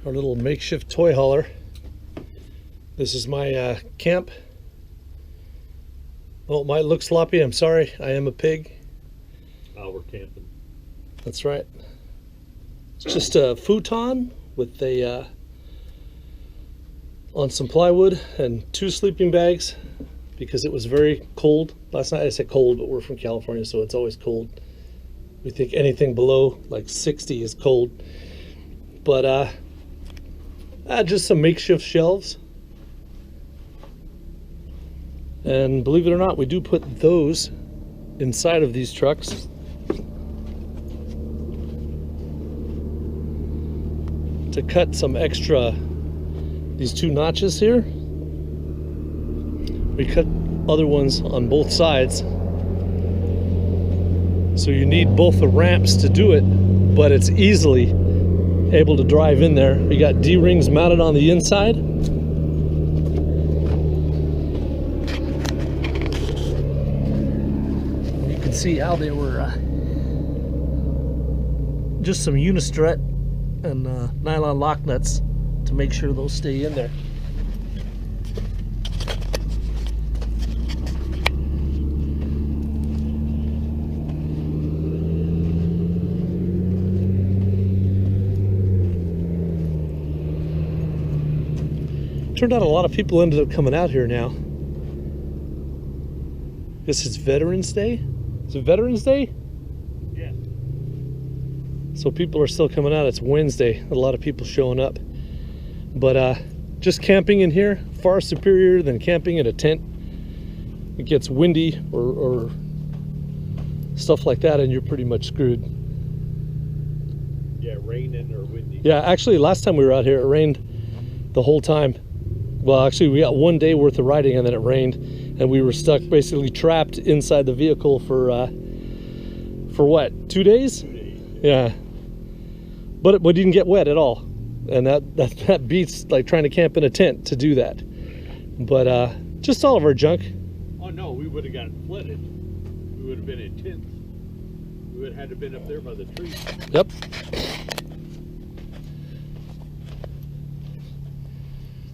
our little makeshift toy hauler. This is my camp. Oh, it might look sloppy. I'm sorry. I am a pig. Oh, we're camping. That's right. It's just a futon with a on some plywood and 2 sleeping bags because it was very cold last night. I said cold, but we're from California, so it's always cold. We think anything below like 60 is cold. But just some makeshift shelves. And believe it or not, we do put those inside of these trucks. To cut some extra, these 2 notches here. We cut other ones on both sides. So you need both the ramps to do it, but it's easily able to drive in there. We got D-rings mounted on the inside. You can see how they were just some unistrut and nylon lock nuts to make sure those stay in there. Turned out a lot of people ended up coming out here now. Guess it's Veterans Day? Is it Veterans Day? Yeah. So people are still coming out. It's Wednesday. A lot of people showing up. But just camping in here, far superior than camping in a tent. It gets windy or stuff like that and you're pretty much screwed. Yeah, raining or windy. Yeah, actually last time we were out here it rained the whole time. Well, actually we got 1 day worth of riding and then it rained and we were stuck basically trapped inside the vehicle for what, 2 days? 2 days. Yeah. But we didn't get wet at all. And that beats like trying to camp in a tent to do that. But just all of our junk. Oh no, we would have gotten flooded. We would have been in tents. We would have had to been up there by the trees. Yep.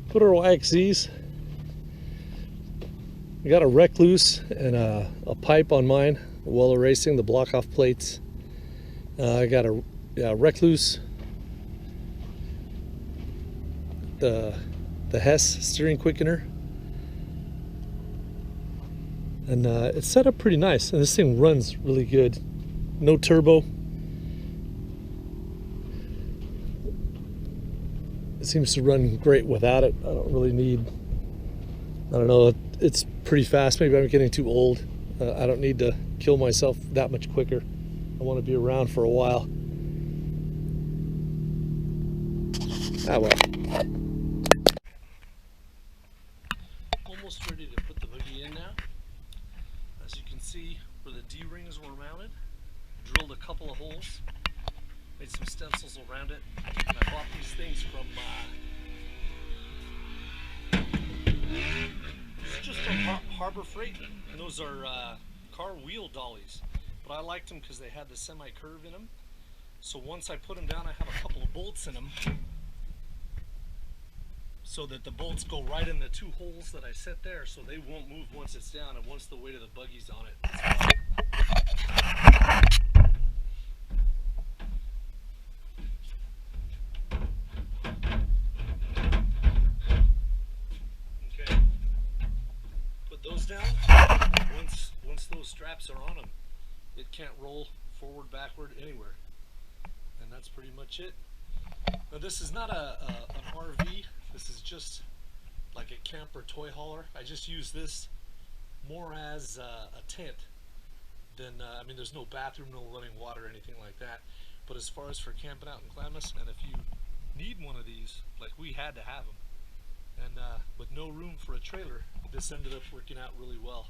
Put our YXZs. I got a Recluse and a pipe on mine, well erasing the block off plates. I got a Recluse, the Hess steering quickener, and it's set up pretty nice. And this thing runs really good. No turbo. It seems to run great without it. I don't really need, I don't know, it's pretty fast. Maybe I'm getting too old. I don't need to kill myself that much quicker. I want to be around for a while. Ah, well. Almost ready to put the buggy in now. As you can see where the D-rings were mounted, drilled a couple of holes, made some stencils around it, and I bought these things from just from Harbor Freight, and those are car wheel dollies, but I liked them because they had the semi-curve in them. So once I put them down, I have a couple of bolts in them so that the bolts go right in the 2 holes that I set there, so they won't move once it's down and once the weight of the buggy's on it. Okay, put those down. Once those straps are on them, it can't roll forward, backward, anywhere. And that's pretty much it. Now this is not an RV. This is just like a camper toy hauler. I just use this more as a tent than, I mean, there's no bathroom, no running water, anything like that. But as far as for camping out in Glamis, and if you need one of these, like we had to have them, and with no room for a trailer, this ended up working out really well.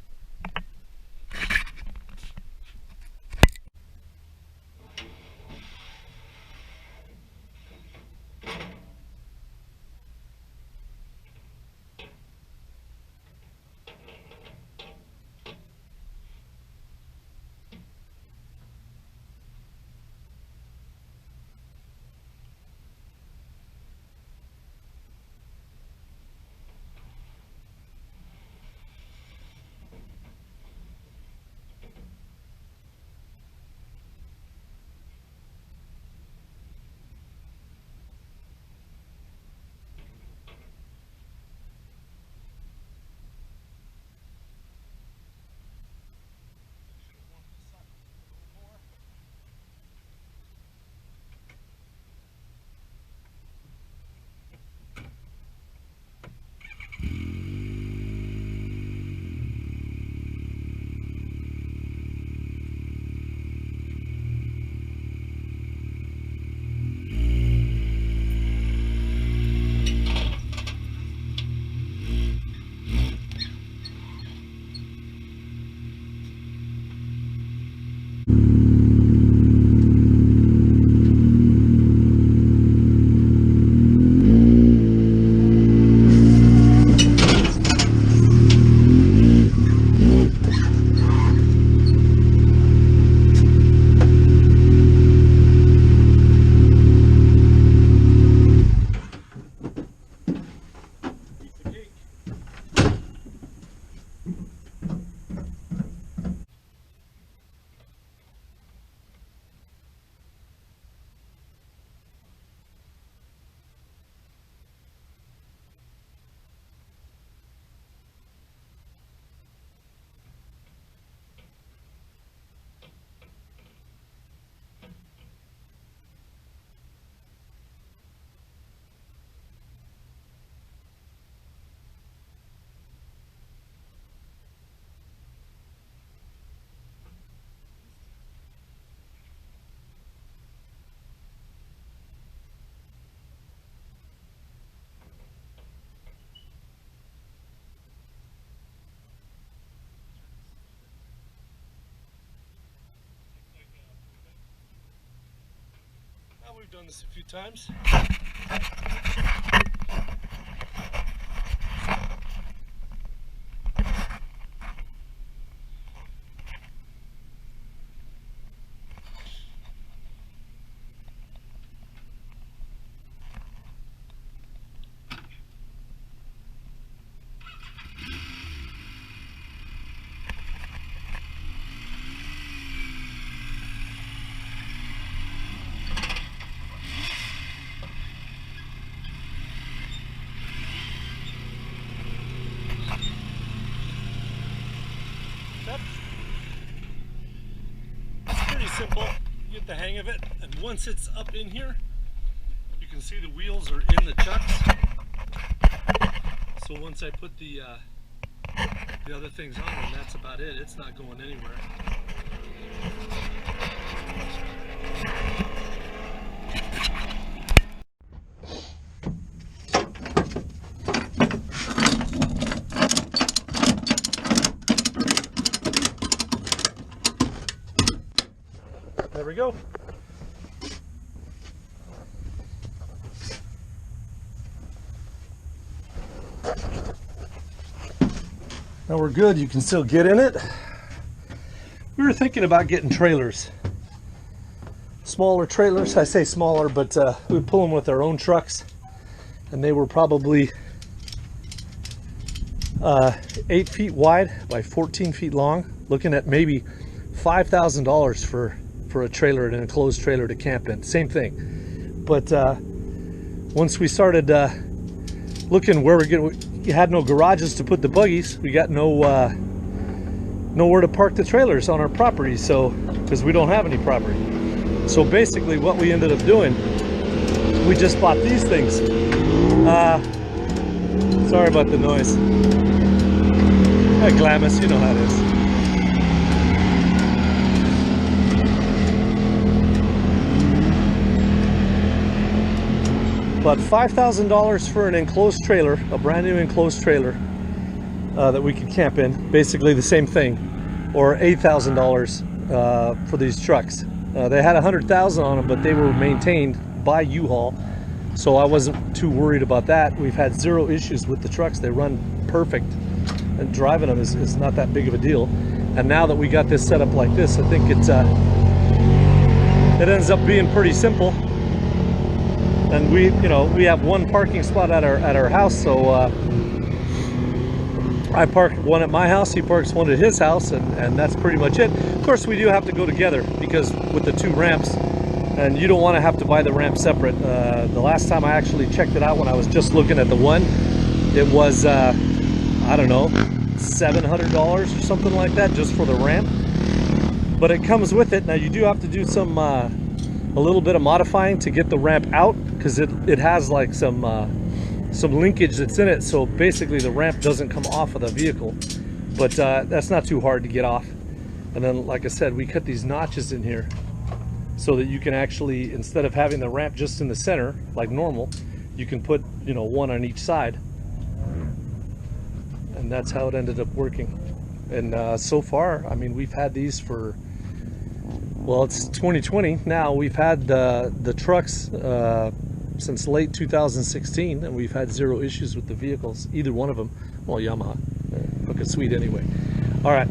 done this a few times. It's pretty simple. You get the hang of it, and once it's up in here, you can see the wheels are in the chucks. So once I put the other things on them, that's about it. It's not going anywhere. There we go. Now we're good. You can still get in it. We were thinking about getting trailers. Smaller trailers. I say smaller, but we pull them with our own trucks. And they were probably 8 feet wide by 14 feet long. Looking at maybe $5,000 for a trailer, an enclosed trailer to camp in. Same thing. But once we started looking where we had no garages to put the buggies, we got nowhere to park the trailers on our property, so because we don't have any property. So basically what we ended up doing, we just bought these things. Sorry about the noise. Glamis, you know how it is. But $5,000 for an enclosed trailer, a brand new enclosed trailer that we could camp in, basically the same thing, or $8,000 for these trucks. They had 100,000 on them, but they were maintained by U-Haul, so I wasn't too worried about that. We've had zero issues with the trucks. They run perfect, and driving them is not that big of a deal. And now that we got this set up like this, I think it ends up being pretty simple. And we have one parking spot at our house, so I park one at my house, he parks one at his house, and that's pretty much it. Of course, we do have to go together because with the two ramps, and you don't want to have to buy the ramp separate. The last time I actually checked it out, when I was just looking at the one, it was I don't know, $700 or something like that just for the ramp. But it comes with it. Now you do have to do some a little bit of modifying to get the ramp out, because it has like some linkage that's in it, so basically the ramp doesn't come off of the vehicle, but that's not too hard to get off. And then, like I said, we cut these notches in here so that you can actually, instead of having the ramp just in the center like normal, you can put one on each side, and that's how it ended up working. And so far, I mean, we've had these for, well, it's 2020 now. We've had the trucks since late 2016, and we've had zero issues with the vehicles, either one of them. Well, Yamaha, fucking sweet anyway. All right.